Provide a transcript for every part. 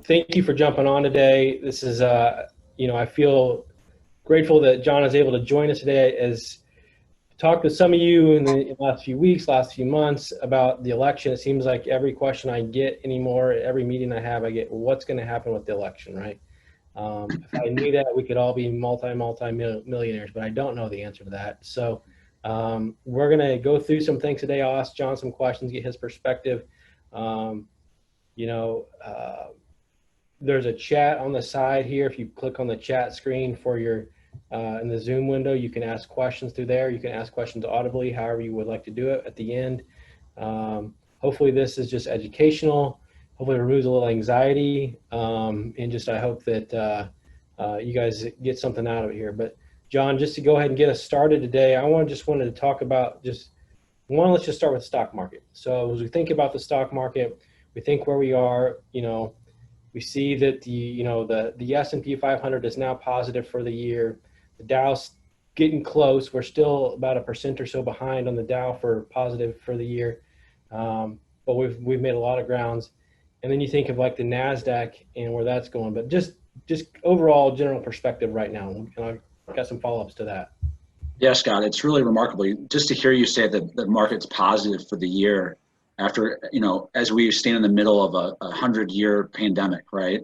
Thank you for jumping on today. This is, I feel grateful that John is able to join us today as talked with some of you in the last few weeks, last few months about the election. It seems like every question I get anymore, every meeting I have, I get, well, what's going to happen with the election, right? If I knew that, we could all be multi-millionaires, but I don't know the answer to that. So we're going to go through some things today. I'll ask John some questions, get his perspective. Um, you know, there's a chat on the side here. If you click on the chat screen for your in the Zoom window, you can ask questions through there. You can ask questions audibly, however you would like to do it at the end. Hopefully this is just educational. Hopefully it removes a little anxiety. And just I hope that you guys get something out of it here. But John, just to go ahead and get us started today, I wanted to talk about let's just start with the stock market. So as we think about the stock market, we think where we are, we see that the S&P 500 is now positive for the year. The Dow's getting close. We're still about 1% or so behind on the Dow for positive for the year, but we've made a lot of grounds. And then you think of like the Nasdaq and where that's going. But just overall general perspective right now. And I've got some follow-ups to that. Yeah, Scott, it's really remarkable just to hear you say that the market's positive for the year. After, as we stand in the middle of a 100-year pandemic, right?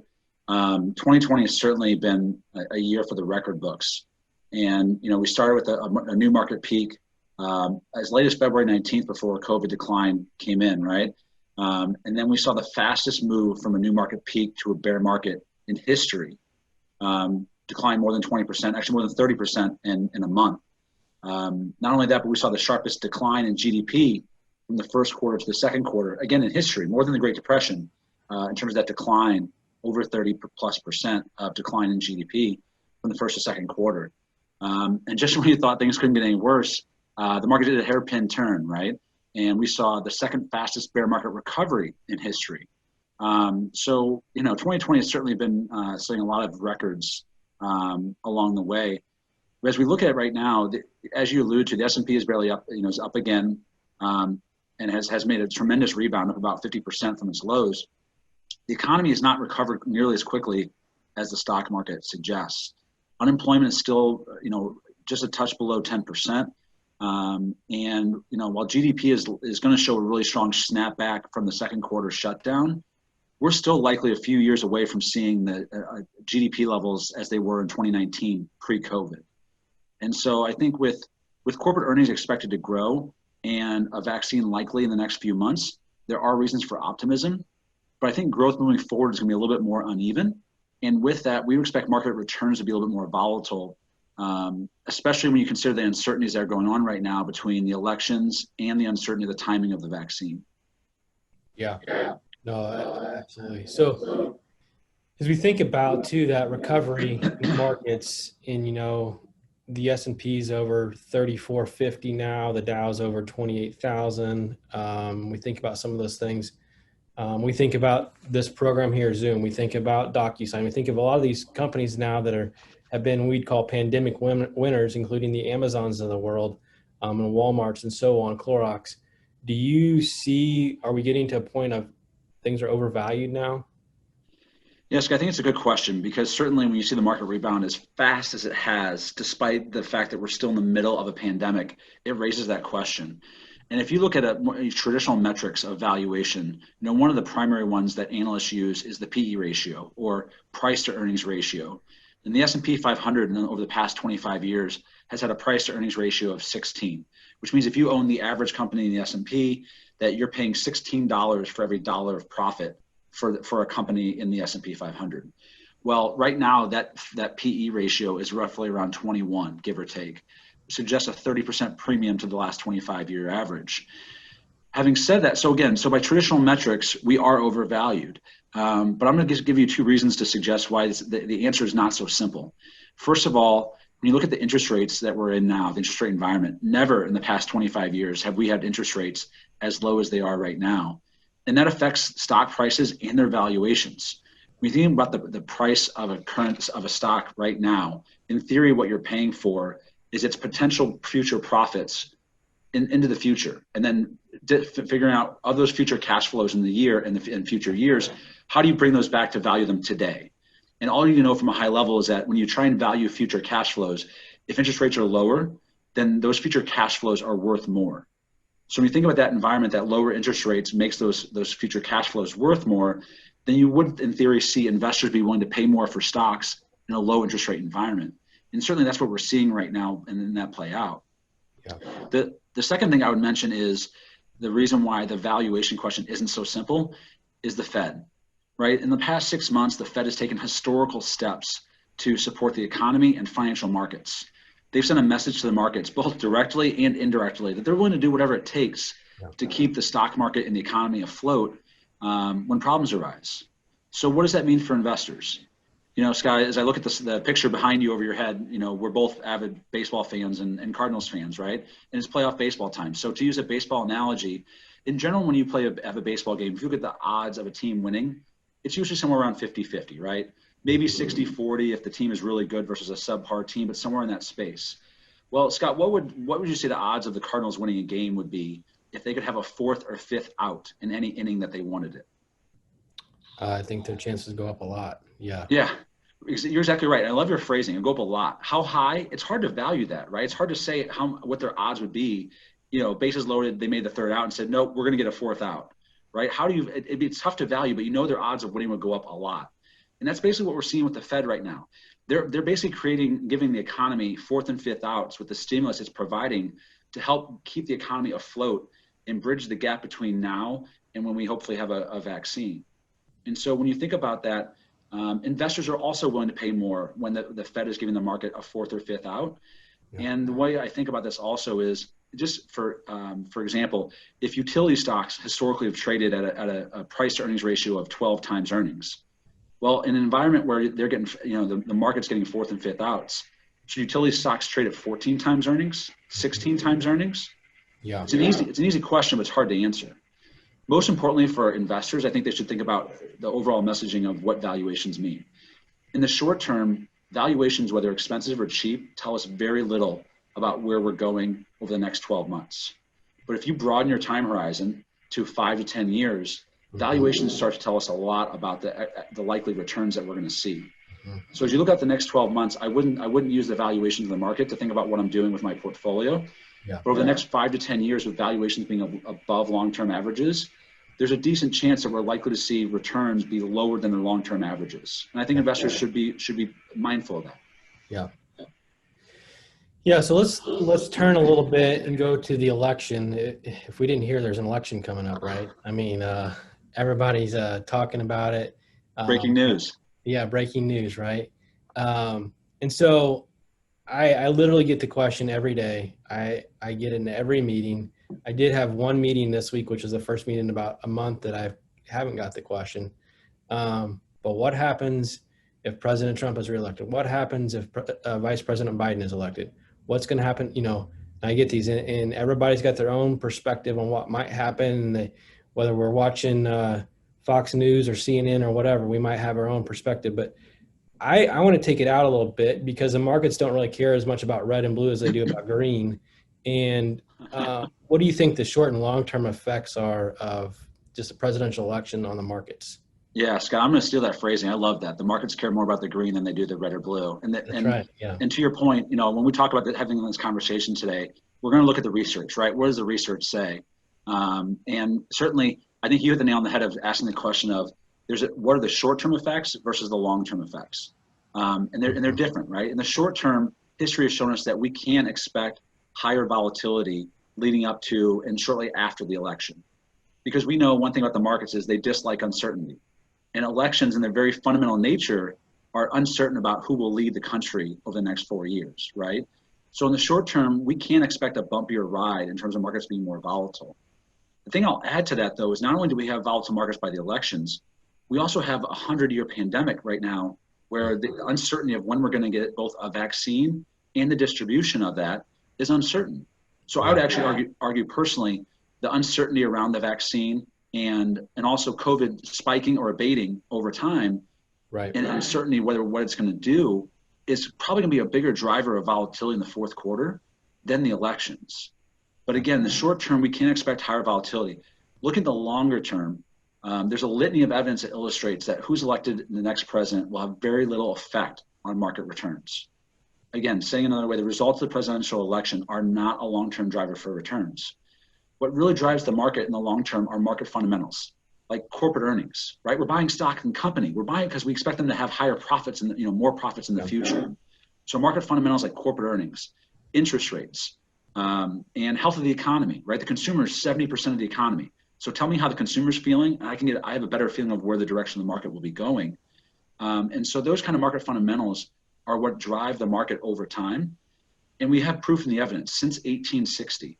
2020 has certainly been a year for the record books. And, we started with a new market peak as late as February 19th before COVID decline came in, right? And then we saw the fastest move from a new market peak to a bear market in history, decline more than 20%, actually more than 30% in a month. Not only that, but we saw the sharpest decline in GDP from the first quarter to the second quarter, again in history, more than the Great Depression, in terms of that decline, over 30+% of decline in GDP from the first to second quarter. And just when you thought things couldn't get any worse, the market did a hairpin turn, right? And we saw the second fastest bear market recovery in history. So 2020 has certainly been setting a lot of records along the way. But as we look at it right now, as you allude to, the S&P is barely up, is up again. And has made a tremendous rebound of about 50% from its lows. The economy has not recovered nearly as quickly as the stock market suggests. Unemployment is still, just a touch below 10%. And, while GDP is going to show a really strong snapback from the second quarter shutdown, we're still likely a few years away from seeing the GDP levels as they were in 2019 pre-COVID. And so I think with corporate earnings expected to grow, and a vaccine likely in the next few months, there are reasons for optimism. But I think growth moving forward is going to be a little bit more uneven. And with that, we would expect market returns to be a little bit more volatile, especially when you consider the uncertainties that are going on right now between the elections and the uncertainty of the timing of the vaccine. Yeah, no, absolutely. So as we think about, too, that recovery in markets and, the S&P's over 3450 now. The Dow's over 28,000. We think about some of those things. We think about this program here, Zoom. We think about DocuSign. We think of a lot of these companies now that have been we'd call pandemic winners, including the Amazons of the world, and Walmarts and so on, Clorox. Do you see? Are we getting to a point of things are overvalued now? Yes, I think it's a good question because certainly when you see the market rebound as fast as it has, despite the fact that we're still in the middle of a pandemic, it raises that question. And if you look at traditional metrics of valuation, one of the primary ones that analysts use is the PE ratio or price to earnings ratio. And the S&P 500 over the past 25 years has had a price to earnings ratio of 16, which means if you own the average company in the S&P, that you're paying $16 for every dollar of profit for a company in the S&P 500. Well, right now that PE ratio is roughly around 21, give or take, suggests a 30% premium to the last 25-year average. Having said that, so by traditional metrics, we are overvalued. But I'm going to give you two reasons to suggest why the answer is not so simple. First of all, when you look at the interest rates that we're in now, the interest rate environment, never in the past 25 years have we had interest rates as low as they are right now. And that affects stock prices and their valuations. When you think about the price of a stock right now, in theory, what you're paying for is its potential future profits into the future. And then figuring out of those future cash flows in the year and in future years, how do you bring those back to value them today? And all you know from a high level is that when you try and value future cash flows, if interest rates are lower, then those future cash flows are worth more. So when you think about that environment, that lower interest rates makes those future cash flows worth more, then you would, in theory, see investors be willing to pay more for stocks in a low interest rate environment. And certainly that's what we're seeing right now, and then that play out. Yeah. The second thing I would mention is the reason why the valuation question isn't so simple is the Fed, right? In the past 6 months, the Fed has taken historical steps to support the economy and financial markets. They've sent a message to the markets, both directly and indirectly, that they're willing to do whatever it takes to keep the stock market and the economy afloat when problems arise. So what does that mean for investors? You know, Scott, as I look at the picture behind you over your head, you know, we're both avid baseball fans and Cardinals fans, right? And it's playoff baseball time. So to use a baseball analogy, in general, when you have a baseball game, if you look at the odds of a team winning, it's usually somewhere around 50-50, right? Maybe 60-40 if the team is really good versus a subpar team, but somewhere in that space. Well, Scott, what would you say the odds of the Cardinals winning a game would be if they could have a fourth or fifth out in any inning that they wanted it? I think their chances go up a lot. Yeah. Yeah, you're exactly right. I love your phrasing. It'll go up a lot. How high? It's hard to value that, right? It's hard to say what their odds would be. You know, bases loaded, they made the third out and said, nope, we're going to get a fourth out, right? It'd be tough to value, but you know their odds of winning would go up a lot. And that's basically what we're seeing with the Fed right now. They're basically giving the economy fourth and fifth outs with the stimulus it's providing to help keep the economy afloat and bridge the gap between now and when we hopefully have a vaccine. And so when you think about that, investors are also willing to pay more when the Fed is giving the market a fourth or fifth out. Yeah. And the way I think about this also is just for example, if utility stocks historically have traded at a price to earnings ratio of 12 times earnings. Well, in an environment where they're getting, you know, the market's getting fourth and fifth outs, should utility stocks trade at 14 times earnings, 16 times earnings? Yeah. It's an easy question, but it's hard to answer. Most importantly for investors, I think they should think about the overall messaging of what valuations mean. In the short term, valuations, whether expensive or cheap, tell us very little about where we're going over the next 12 months. But if you broaden your time horizon to 5 to 10 years, valuations start to tell us a lot about the likely returns that we're going to see. So as you look at the next 12 months, I wouldn't use the valuations of the market to think about what I'm doing with my portfolio. Yeah. But over the next 5 to 10 years, with valuations being above long-term averages, there's a decent chance that we're likely to see returns be lower than their long-term averages. And I think investors should be mindful of that. Yeah. Yeah, so let's turn a little bit and go to the election. If we didn't hear, there's an election coming up, right? I mean, everybody's talking about it. Breaking news. Yeah, breaking news, right? And so I literally get the question every day. I get in every meeting. I did have one meeting this week, which was the first meeting in about a month that I haven't got the question. But what happens if President Trump is reelected? What happens if Vice President Biden is elected? What's going to happen? You know, I get these, and everybody's got their own perspective on what might happen. Whether we're watching Fox News or CNN or whatever, we might have our own perspective. But I want to take it out a little bit because the markets don't really care as much about red and blue as they do about green. And what do you think the short and long-term effects are of just a presidential election on the markets? Yeah, Scott, I'm going to steal that phrasing. I love that. The markets care more about the green than they do the red or blue. That's right. Yeah. And to your point, you know, when we talk about having this conversation today, we're going to look at the research, right? What does the research say? And certainly, I think you hit the nail on the head of asking the question of what are the short-term effects versus the long-term effects? And they're different, right? In the short term, history has shown us that we can expect higher volatility leading up to and shortly after the election. Because we know one thing about the markets is they dislike uncertainty. And elections in their very fundamental nature are uncertain about who will lead the country over the next 4 years, right? So in the short term, we can expect a bumpier ride in terms of markets being more volatile. The thing I'll add to that, though, is not only do we have volatile markets by the elections, we also have a 100-year pandemic right now where the uncertainty of when we're going to get both a vaccine and the distribution of that is uncertain. So I would actually argue personally, the uncertainty around the vaccine and also COVID spiking or abating over time, right, and uncertainty what it's going to do is probably going to be a bigger driver of volatility in the fourth quarter than the elections. But again, the short term, we can't expect higher volatility. Look at the longer term. There's a litany of evidence that illustrates that who's elected the next president will have very little effect on market returns. Again, saying another way, the results of the presidential election are not a long-term driver for returns. What really drives the market in the long term are market fundamentals, like corporate earnings, right? We're buying stock in company. We're buying because we expect them to have higher profits and more profits in the future. So market fundamentals like corporate earnings, interest rates, and health of the economy, right? The consumer is 70% of the economy. So tell me how the consumer's feeling, and I have a better feeling of where the direction of the market will be going. And so those kind of market fundamentals are what drive the market over time. And we have proof in the evidence. Since 1860,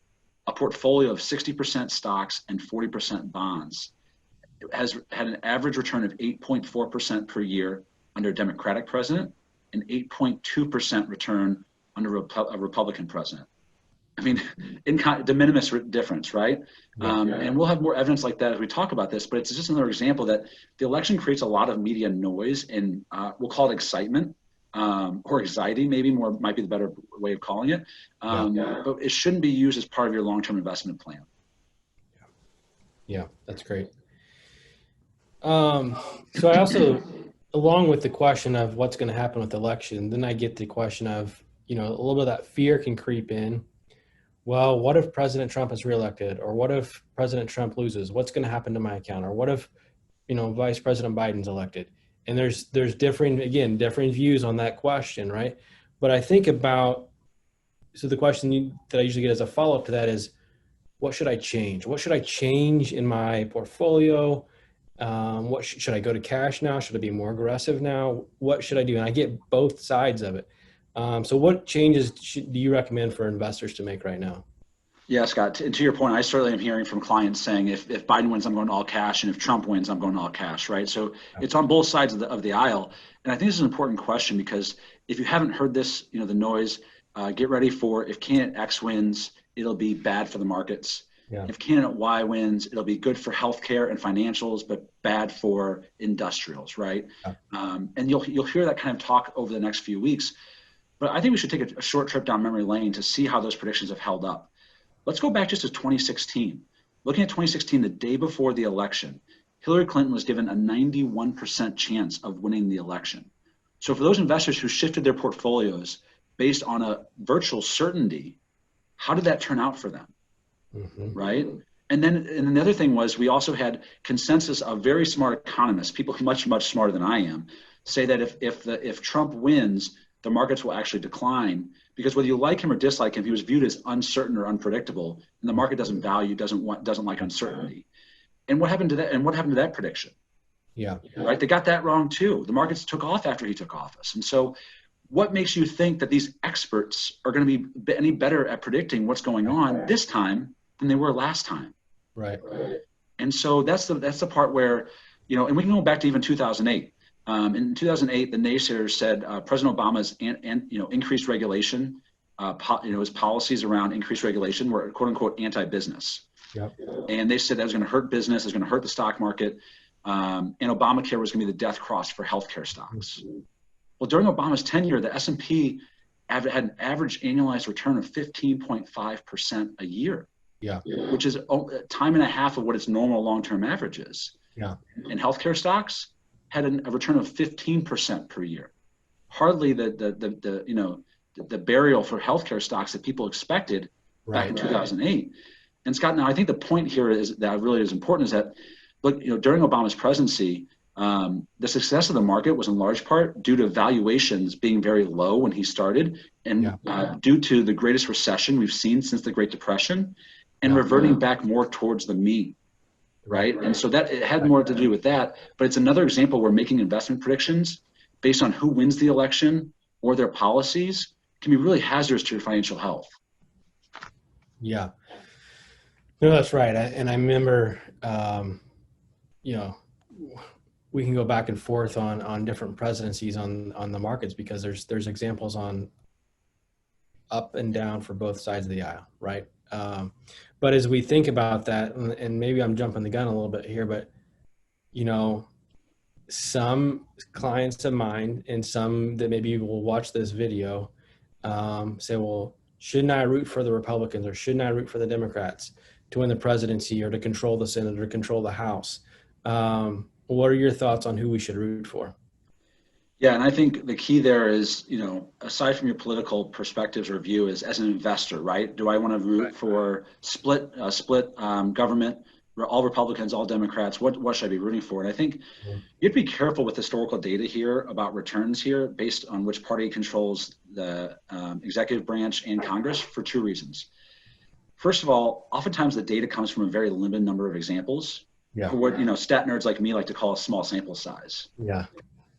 a portfolio of 60% stocks and 40% bonds has had an average return of 8.4% per year under a Democratic president and 8.2% return under a Republican president. I mean, de minimis difference, right? And we'll have more evidence like that as we talk about this, but it's just another example that the election creates a lot of media noise and we'll call it excitement or anxiety, maybe might be the better way of calling it. But it shouldn't be used as part of your long-term investment plan. Yeah, that's great. So I also, along with the question of what's going to happen with the election, then I get the question of, a little bit of that fear can creep in. Well, what if President Trump is reelected? Or what if President Trump loses? What's going to happen to my account? Or what if, Vice President Biden's elected? And there's differing views on that question, right? But I think about, so the question that I usually get as a follow-up to that is, what should I change? What should I change in my portfolio? Should I go to cash now? Should I be more aggressive now? What should I do? And I get both sides of it. So what changes do you recommend for investors to make right now? Yeah, Scott, and to your point, I certainly am hearing from clients saying if Biden wins, I'm going to all cash, and if Trump wins, I'm going to all cash, right? So it's on both sides of the aisle. And I think this is an important question because if you haven't heard this, the noise, get ready for if candidate X wins, it'll be bad for the markets. Yeah. If candidate Y wins, it'll be good for healthcare and financials, but bad for industrials, right? Yeah. And you'll hear that kind of talk over the next few weeks. But I think we should take a short trip down memory lane to see how those predictions have held up. Let's go back just to 2016. Looking at 2016, the day before the election, Hillary Clinton was given a 91% chance of winning the election. So for those investors who shifted their portfolios based on a virtual certainty, how did that turn out for them? Mm-hmm. Right? And then the other thing was we also had consensus of very smart economists, people much, much smarter than I am, say that if Trump wins, the markets will actually decline because whether you like him or dislike him, he was viewed as uncertain or unpredictable, and the market doesn't like uncertainty. And what happened to that? And what happened to that prediction? Yeah. Right. They got that wrong too. The markets took off after he took office. And so what makes you think that these experts are going to be any better at predicting what's going on this time than they were last time? Right. And so that's the part where, and we can go back to even 2008. In 2008, the naysayers said President Obama's increased regulation, his policies around increased regulation were quote unquote anti-business. Yep. And they said that was going to hurt business, it was going to hurt the stock market, and Obamacare was going to be the death cross for healthcare stocks. Mm-hmm. Well, during Obama's tenure, the S&P had an average annualized return of 15.5% a year. Yeah. Which is a time and a half of what its normal long-term average is. Yeah. And healthcare stocks had a return of 15% per year. Hardly the burial for healthcare stocks that people expected back in 2008. And Scott, now I think the point here is that really is important is that, look, during Obama's presidency, the success of the market was in large part due to valuations being very low when he started, and due to the greatest recession we've seen since the Great Depression, and reverting back more towards the mean. Right. And so that it had more to do with that. But it's another example where making investment predictions based on who wins the election or their policies can be really hazardous to your financial health. Yeah. No, that's right. And I remember, we can go back and forth on different presidencies on the markets because there's examples on up and down for both sides of the aisle. Right. But as we think about that, and maybe I'm jumping the gun a little bit here, but, some clients of mine and some that maybe will watch this video say, well, shouldn't I root for the Republicans or shouldn't I root for the Democrats to win the presidency or to control the Senate or to control the House? What are your thoughts on who we should root for? Yeah, and I think the key there is, aside from your political perspectives or view, is as an investor, right? Do I want to root for split government, all Republicans, all Democrats? What should I be rooting for? And I think you have to be careful with historical data here about returns here based on which party controls the executive branch and Congress for two reasons. First of all, oftentimes the data comes from a very limited number of examples. Yeah. For what stat nerds like me like to call a small sample size. Yeah.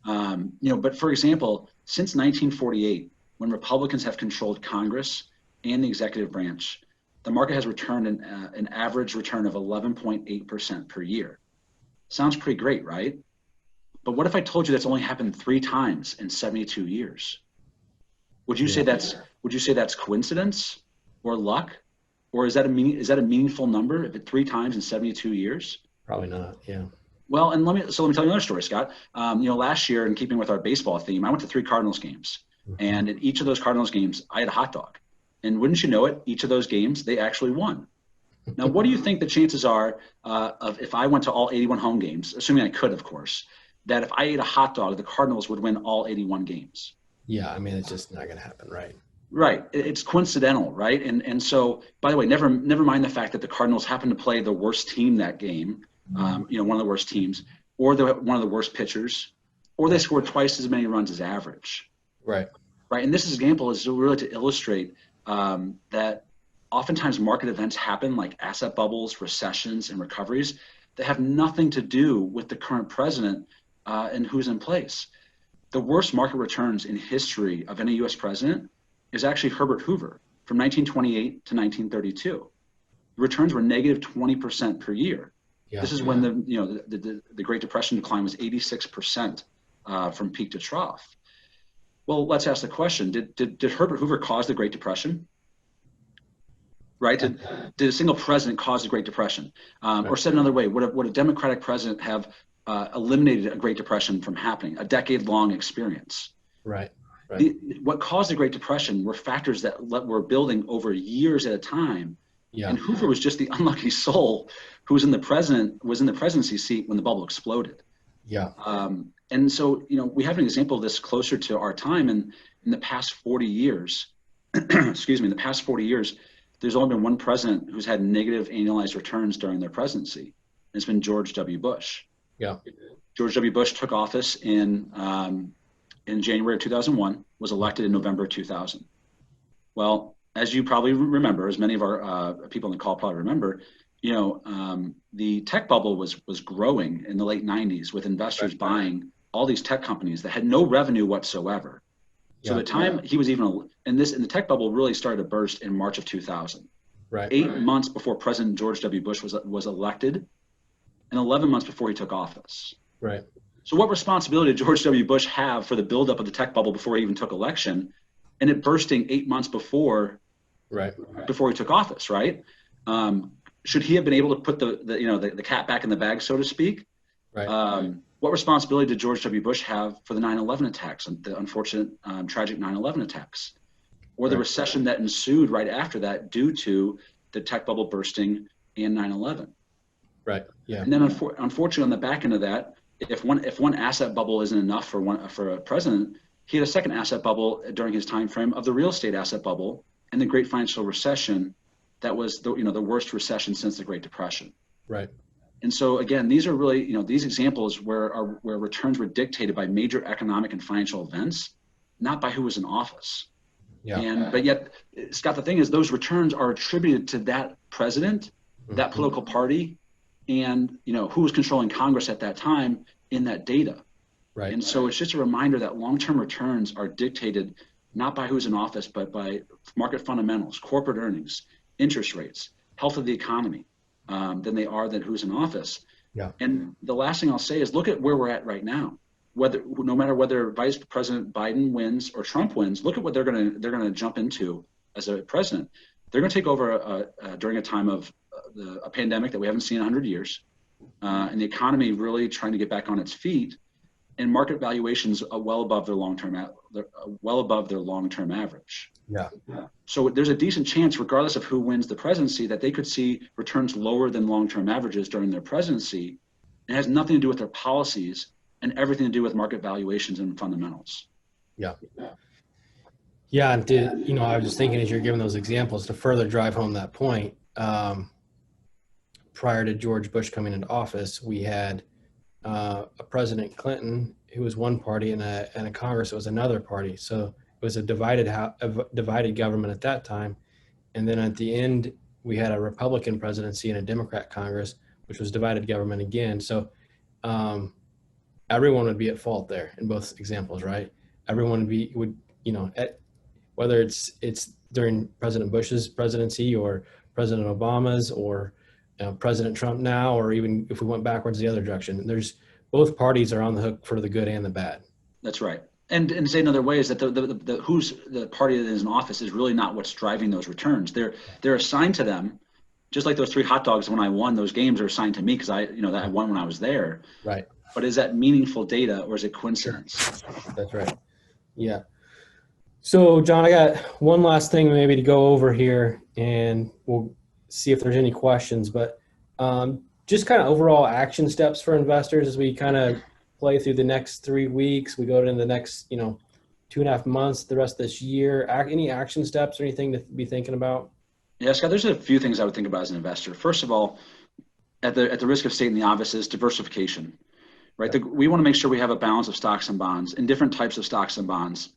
But for example, since 1948, when Republicans have controlled Congress and the executive branch, the market has returned an average return of 11.8% per year. Sounds pretty great, right? But what if I told you that's only happened 3 times in 72 years? Would you say that's coincidence or luck? Or is that a meaningful number if it's 3 times in 72 years? Probably not. Yeah. Well, and let me tell you another story, Scott. Last year, in keeping with our baseball theme, I went to 3 Cardinals games, and in each of those Cardinals games, I had a hot dog. And wouldn't you know it, each of those games, they actually won. Now, what do you think the chances are of if I went to all 81 home games, assuming I could, of course, that if I ate a hot dog, the Cardinals would win all 81 games? Yeah, I mean, it's just not going to happen, right? Right. It's coincidental, right? And so, by the way, never mind the fact that the Cardinals happened to play the worst team that game. One of the worst teams, or one of the worst pitchers, or they scored twice as many runs as average. Right. Right. And this example is really to illustrate that oftentimes market events happen like asset bubbles, recessions, and recoveries that have nothing to do with the current president and who's in place. The worst market returns in history of any U.S. president is actually Herbert Hoover from 1928 to 1932. The returns were negative 20% per year. Yeah. This is when the Great Depression decline was 86% from peak to trough. Well, let's ask the question: Did Herbert Hoover cause the Great Depression? Right? Did a single president cause the Great Depression? Or said another way, would a Democratic president have eliminated a Great Depression from happening? A decade-long experience. Right. What caused the Great Depression were factors that were building over years at a time. Yeah. And Hoover was just the unlucky soul who was in the presidency seat when the bubble exploded. Yeah. And so, we have an example of this closer to our time. And in the past 40 years, there's only been one president who's had negative annualized returns during their presidency. And it's been George W. Bush. Yeah. George W. Bush took office in January of 2001, was elected in November of 2000. Well, as you probably remember, as many of our people on the call probably remember, the tech bubble was growing in the late 90s with investors buying all these tech companies that had no revenue whatsoever. So the time he was and the tech bubble really started to burst in March of 2000. Right. 8 months before President George W. Bush was elected, and 11 months before he took office. Right. So what responsibility did George W. Bush have for the buildup of the tech bubble before he even took election, and it bursting 8 months before he took office, right? Should he have been able to put the cat back in the bag, so to speak? Right. What responsibility did George W. Bush have for the 9/11 attacks, the unfortunate, tragic 9/11 attacks, or the recession that ensued right after that due to the tech bubble bursting and 9/11? Right. Yeah. And then, unfortunately, on the back end of that, if one asset bubble isn't enough for a president, he had a second asset bubble during his time frame of the real estate asset bubble and the Great Financial Recession. That was the worst recession since the Great Depression. Right. And so again, these are really these examples where returns were dictated by major economic and financial events, not by who was in office. Yeah. But yet, Scott, the thing is, those returns are attributed to that president, that political party, and who was controlling Congress at that time in that data. Right. And so it's just a reminder that long-term returns are dictated not by who's in office, but by market fundamentals, corporate earnings, interest rates, health of the economy, than they are than who's in office. Yeah. And the last thing I'll say is look at where we're at right now. No matter whether Vice President Biden wins or Trump wins, look at what they're gonna jump into as a president. They're gonna take over during a time of a pandemic that we haven't seen in 100 years, and the economy really trying to get back on its feet, and market valuations are well above their long-term average. Yeah. So there's a decent chance, regardless of who wins the presidency, that they could see returns lower than long-term averages during their presidency. It has nothing to do with their policies and everything to do with market valuations and fundamentals. Yeah. Yeah. And I was just thinking as you're giving those examples to further drive home that point, prior to George Bush coming into office, we had a President Clinton who was one party and a Congress that was another party. So it was a divided government at that time. And then at the end, we had a Republican presidency and a Democrat Congress, which was divided government again. So everyone would be at fault there in both examples, right? Everyone would whether it's during President Bush's presidency or President Obama's or President Trump now, or even if we went backwards the other direction, both parties are on the hook for the good and the bad. That's right. And say another way is that who's the party that is in office is really not what's driving those returns. They're assigned to them, just like those 3 hot dogs when I won those games are assigned to me because I won when I was there. Right. But is that meaningful data or is it coincidence? Sure. That's right. Yeah. So John, I got one last thing maybe to go over here, and we'll see if there's any questions. But just kind of overall action steps for investors as we kind of play through the next 3 weeks. We go into the next 2.5 months, the rest of this year. Any action steps or anything to be thinking about? Yeah, Scott, there's a few things I would think about as an investor. First of all, at the risk of stating the obvious, is diversification, right? Yeah. We want to make sure we have a balance of stocks and bonds and different types of stocks and bonds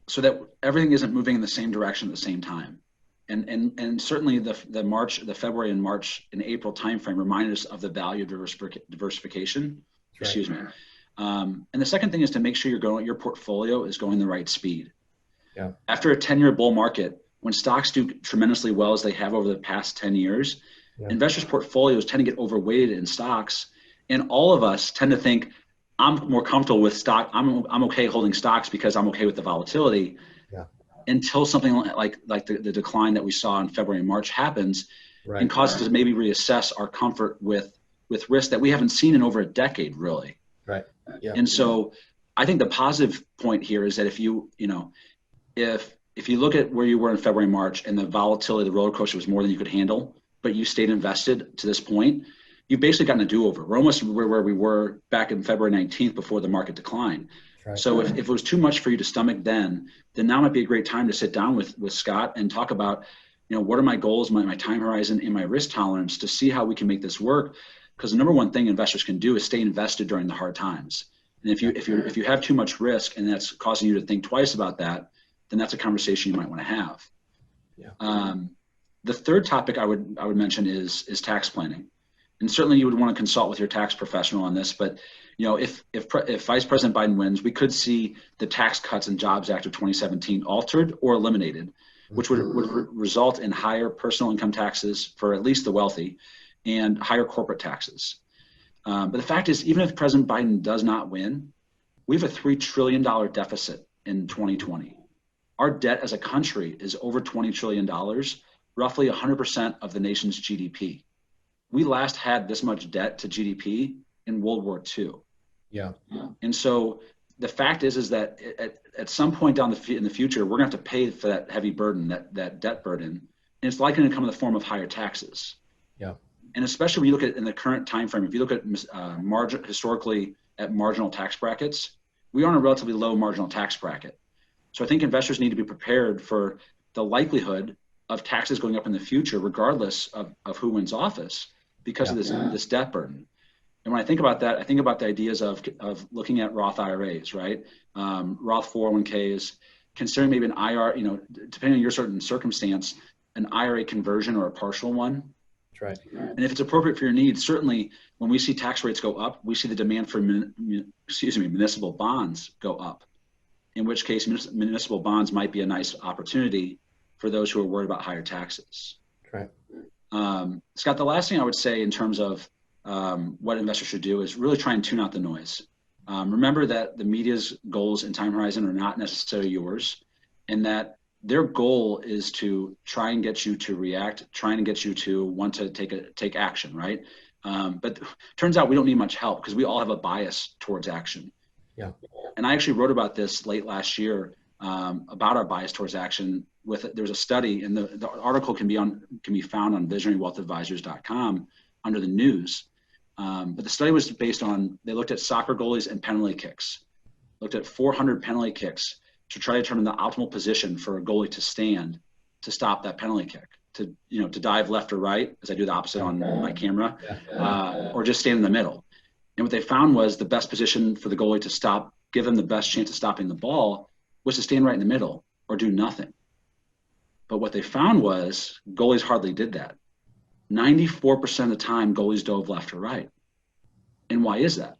so that everything isn't moving in the same direction at the same time. And certainly the February and March and April timeframe reminded us of the value of diversification. Right. Excuse me. And the second thing is to make sure your portfolio is going the right speed. Yeah. After a 10-year bull market, when stocks do tremendously well as they have over the past 10 years, investors' portfolios tend to get overweighted in stocks. And all of us tend to think, I'm more comfortable with stock. I'm okay holding stocks because I'm okay with the volatility. Yeah. Until something like the decline that we saw in February and March happens, Right. and causes us to maybe reassess our comfort with risk that we haven't seen in over a decade, really. Right. Yeah. And so I think the positive point here is that if you look at where you were in February, March, and the volatility, the roller coaster was more than you could handle, but you stayed invested to this point, you've basically gotten a do-over. We're almost where we were back in February 19th before the market declined. Right. So if it was too much for you to stomach then now might be a great time to sit down with Scott and talk about, what are my goals, my time horizon, and my risk tolerance to see how we can make this work. Because the number one thing investors can do is stay invested during the hard times. And if you have too much risk and that's causing you to think twice about that, then that's a conversation you might want to have. Yeah. The third topic I would mention is tax planning. And certainly you would want to consult with your tax professional on this, but if Vice President Biden wins, we could see the Tax Cuts and Jobs Act of 2017 altered or eliminated, which would result in higher personal income taxes for at least the wealthy and higher corporate taxes. But the fact is, even if President Biden does not win, we have a $3 trillion deficit in 2020. Our debt as a country is over $20 trillion, roughly 100% of the nation's GDP. We last had this much debt to GDP in World War II. Yeah. And so the fact is that at some point in the future, we're going to have to pay for that heavy burden, that debt burden, and it's likely to come in the form of higher taxes. Yeah. And especially when you look at in the current time frame, if you look at historically at marginal tax brackets, we are in a relatively low marginal tax bracket. So I think investors need to be prepared for the likelihood of taxes going up in the future, regardless of who wins office, because of this debt burden. And when I think about that, I think about the ideas of looking at Roth IRAs, right? Roth 401ks, considering maybe an IRA, depending on your certain circumstance, an IRA conversion or a partial one. That's right. And if it's appropriate for your needs, certainly when we see tax rates go up, we see the demand for municipal bonds go up, in which case municipal bonds might be a nice opportunity for those who are worried about higher taxes. Right. Scott, the last thing I would say in terms of what investors should do is really try and tune out the noise. Remember that the media's goals and time horizon are not necessarily yours, and that their goal is to try and get you to react, trying to get you to want to take action, right? But turns out we don't need much help because we all have a bias towards action. Yeah. And I actually wrote about this late last year about our bias towards action. There's a study, and the article can be found on visionarywealthadvisors.com under the news. But the study was based on, they looked at soccer goalies and penalty kicks, looked at 400 penalty kicks to try to determine the optimal position for a goalie to stand to stop that penalty kick, to dive left or right, as I do the opposite on my camera, or just stand in the middle. And what they found was the best position for the goalie to stop, give them the best chance of stopping the ball, was to stand right in the middle or do nothing. But what they found was goalies hardly did that. 94% of the time, goalies dove left or right. And why is that?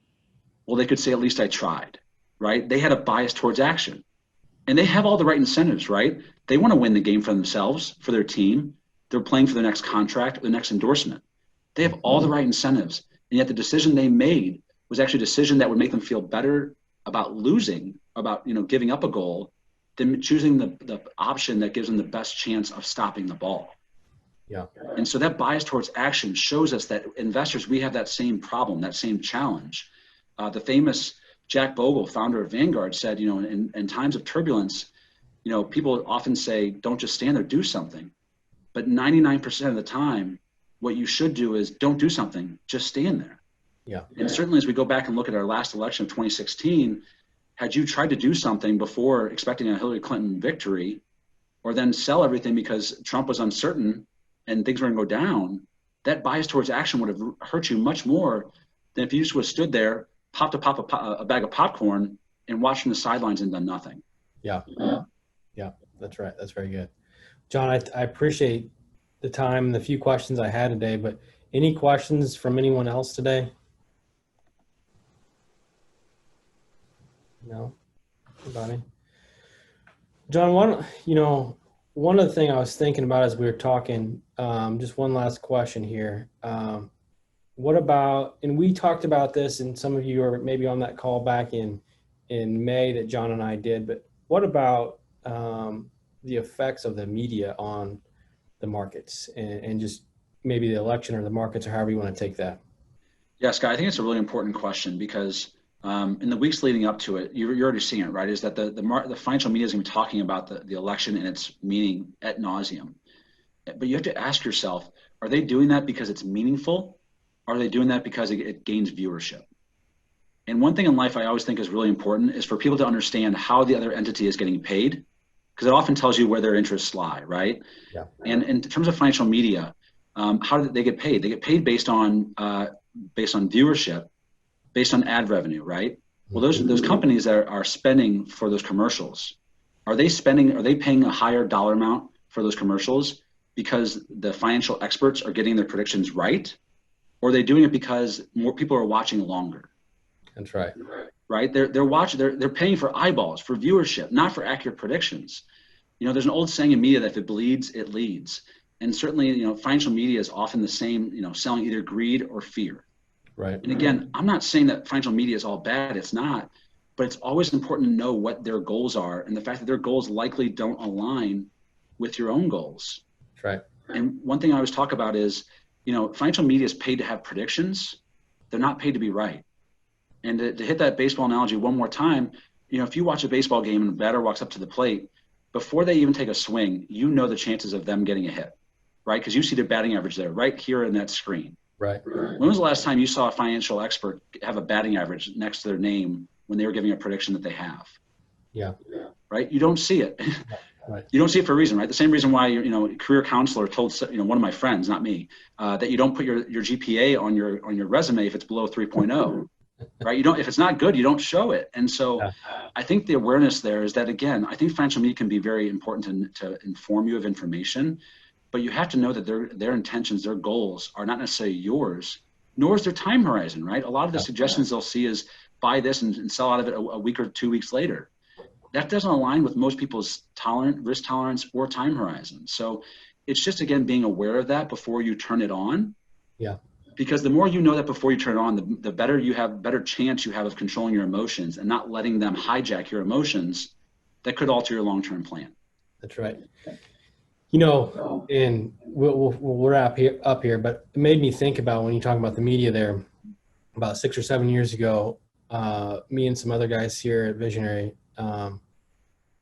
Well, they could say, at least I tried, right? They had a bias towards action. And they have all the right incentives, right? They want to win the game for themselves, for their team. They're playing for the next contract, or the next endorsement. They have all the right incentives. And yet the decision they made was actually a decision that would make them feel better about losing, about giving up a goal, than choosing the option that gives them the best chance of stopping the ball. Yeah. And so that bias towards action shows us that investors, we have that same problem, that same challenge. The famous Jack Bogle, founder of Vanguard, said, in times of turbulence, people often say, don't just stand there, do something. But 99% of the time, what you should do is don't do something, just stand there. Yeah. And certainly as we go back and look at our last election of 2016, had you tried to do something before expecting a Hillary Clinton victory, or then sell everything because Trump was uncertain and things were going to go down, that bias towards action would have hurt you much more than if you just would have stood there, popped a bag of popcorn and watched from the sidelines and done nothing. Yeah. Yeah, that's right. That's very good. John, I appreciate the time and the few questions I had today, but any questions from anyone else today? No? Anybody? John, one of the things I was thinking about as we were talking, just one last question here. What about, and we talked about this, and some of you are maybe on that call back in May that John and I did, but what about the effects of the media on the markets and just maybe the election or the markets, or however you want to take that? Yeah, Scott, I think it's a really important question because in the weeks leading up to it, you're already seeing it, right? Is that the financial media is going to be talking about the election and its meaning ad nauseum. But you have to ask yourself, are they doing that because it's meaningful? Are they doing that because it gains viewership? And one thing in life I always think is really important is for people to understand how the other entity is getting paid, because it often tells you where their interests lie, right? Yeah. And in terms of financial media, how do they get paid? They get paid based on viewership, based on ad revenue, right? Well, those companies that are spending for those commercials, are they paying a higher dollar amount for those commercials because the financial experts are getting their predictions right? Or are they doing it because more people are watching longer? That's right. Right? They're paying for eyeballs, for viewership, not for accurate predictions. There's an old saying in media that if it bleeds, it leads. And certainly, financial media is often the same, selling either greed or fear. Right. And again, I'm not saying that financial media is all bad. It's not. But it's always important to know what their goals are and the fact that their goals likely don't align with your own goals. That's right. And one thing I always talk about is, financial media is paid to have predictions. They're not paid to be right. And to hit that baseball analogy one more time, if you watch a baseball game and a batter walks up to the plate, before they even take a swing, the chances of them getting a hit, right? Because you see their batting average there, right here in that screen. Right. When was the last time you saw a financial expert have a batting average next to their name when they were giving a prediction that they have? Yeah. Right? You don't see it. Right. You don't see it for a reason, right? The same reason why a career counselor told one of my friends, not me, that you don't put your GPA on your resume if it's below 3.0. Right? If it's not good, you don't show it. And so I think the awareness there is that, again, I think financial media can be very important to inform you of information, but you have to know that their intentions, their goals are not necessarily yours, nor is their time horizon, right? A lot of the suggestions they'll see is buy this and sell out of it a week or 2 weeks later. That doesn't align with most people's risk tolerance or time horizon. So it's just, again, being aware of that before you turn it on. Yeah. Because the more you know that before you turn it on, the better chance you have of controlling your emotions and not letting them hijack your emotions that could alter your long-term plan. That's right. And we'll wrap up here, but it made me think about when you talk about the media there, about 6 or 7 years ago, me and some other guys here at Visionary,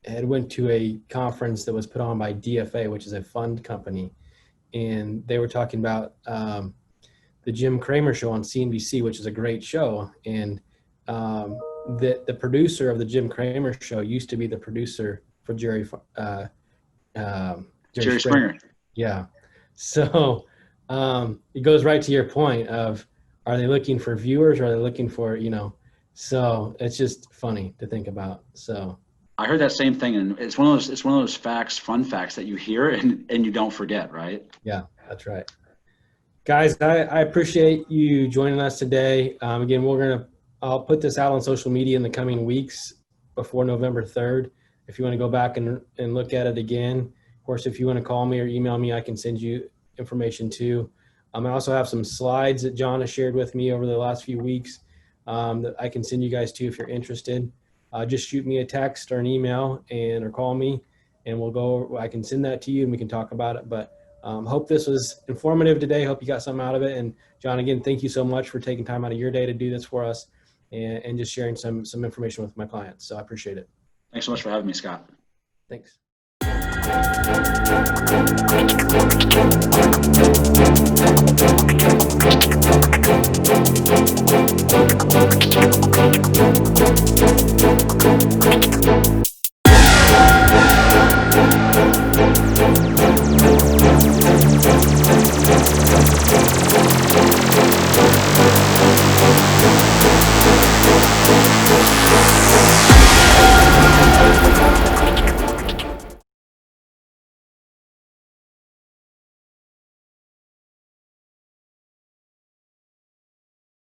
had went to a conference that was put on by DFA, which is a fund company, and they were talking about the Jim Cramer show on CNBC, which is a great show. And the producer of the Jim Cramer show used to be the producer for Jerry Springer. Yeah. So it goes right to your point of, are they looking for viewers, or are they looking for, so it's just funny to think about. So I heard that same thing, and it's one of those fun facts that you hear and you don't forget, right? Yeah, that's right. Guys, I appreciate you joining us today. Again, I'll put this out on social media in the coming weeks before November 3rd. If you want to go back and look at it again. Of course, if you want to call me or email me, I can send you information too. I also have some slides that John has shared with me over the last few weeks that I can send you guys to if you're interested. Just shoot me a text or an email or call me, and I can send that to you and we can talk about it. But hope this was informative today. Hope you got something out of it. And John, again, thank you so much for taking time out of your day to do this for us and just sharing some information with my clients. So I appreciate it. Thanks so much for having me, Scott. Thanks.